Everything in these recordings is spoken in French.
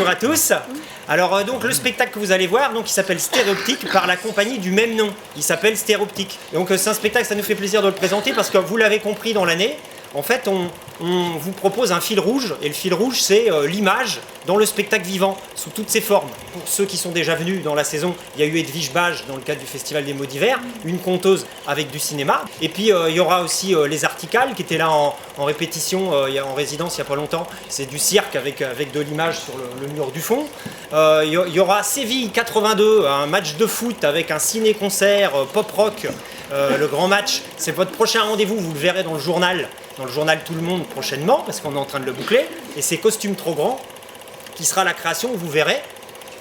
à tous. Alors donc le spectacle que vous allez voir, donc il s'appelle Stéréoptique par la compagnie du même nom. Il s'appelle Stéréoptique. Donc c'est un spectacle, ça nous fait plaisir de le présenter parce que vous l'avez compris dans l'année. En fait, on vous propose un fil rouge, et le fil rouge, c'est l'image dans le spectacle vivant, sous toutes ses formes. Pour ceux qui sont déjà venus dans la saison, il y a eu Edwige Bage dans le cadre du Festival des Mots d'hiver, une conteuse avec du cinéma. Et puis, il y aura aussi les Articales, qui étaient là en répétition, en résidence il n'y a pas longtemps. C'est du cirque avec de l'image sur le mur du fond. Il y aura Séville 82, un match de foot avec un ciné-concert pop-rock. Le grand match, c'est votre prochain rendez-vous, vous le verrez dans le journal Tout le Monde prochainement, parce qu'on est en train de le boucler, et c'est Costume trop grand, qui sera la création, vous verrez,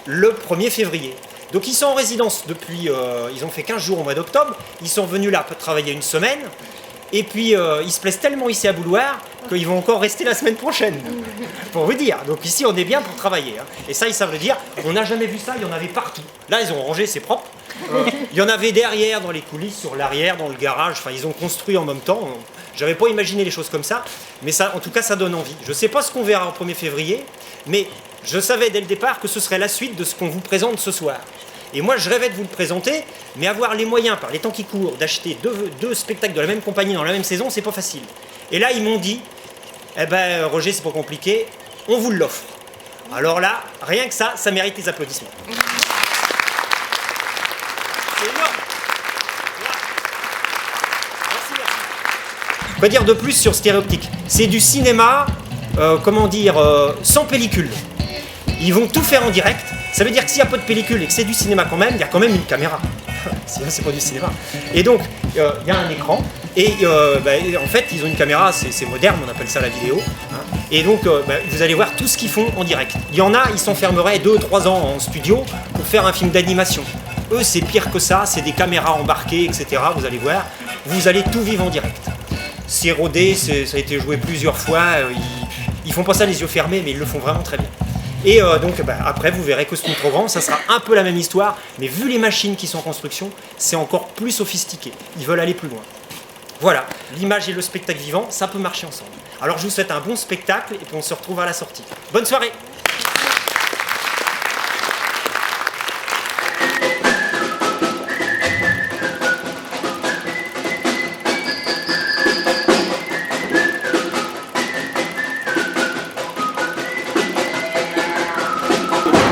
le 1er février. Donc ils sont en résidence depuis, ils ont fait 15 jours au mois d'octobre, ils sont venus là pour travailler une semaine, et puis ils se plaisent tellement ici à Bouloir qu'ils vont encore rester la semaine prochaine, pour vous dire. Donc ici on est bien pour travailler, hein. Et ça veut dire, on n'a jamais vu ça, il y en avait partout. Là ils ont rangé, c'est propre. Il y en avait derrière, dans les coulisses, sur l'arrière, dans le garage, enfin ils ont construit en même temps. J'avais pas imaginé les choses comme ça, mais ça, en tout cas ça donne envie. Je sais pas ce qu'on verra au 1er février, mais je savais dès le départ que ce serait la suite de ce qu'on vous présente ce soir. Et moi je rêvais de vous le présenter, mais avoir les moyens, par les temps qui courent, d'acheter deux spectacles de la même compagnie dans la même saison, c'est pas facile. Et là ils m'ont dit, eh ben Roger, c'est pas compliqué, on vous l'offre. Alors là, rien que ça mérite les applaudissements. C'est énorme. Quoi dire de plus sur Stéréoptique? C'est du cinéma, sans pellicule. Ils vont tout faire en direct. Ça veut dire que s'il n'y a pas de pellicule et que c'est du cinéma quand même, il y a quand même une caméra. Sinon, c'est pas du cinéma. Et donc, il y a un écran. Et en fait, ils ont une caméra, c'est moderne, on appelle ça la vidéo. Hein. Et donc, vous allez voir tout ce qu'ils font en direct. Il y en a, ils s'enfermeraient 2 ou 3 ans en studio pour faire un film d'animation. Eux, c'est pire que ça, c'est des caméras embarquées, etc. Vous allez voir, vous allez tout vivre en direct. C'est rodé, ça a été joué plusieurs fois. Ils font pas ça les yeux fermés, mais ils le font vraiment très bien. Et après, vous verrez Costume trop grand, ça sera un peu la même histoire, mais vu les machines qui sont en construction, c'est encore plus sophistiqué. Ils veulent aller plus loin. Voilà, l'image et le spectacle vivant, ça peut marcher ensemble. Alors je vous souhaite un bon spectacle et puis on se retrouve à la sortie. Bonne soirée!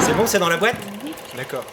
C'est bon, c'est dans la boîte? D'accord.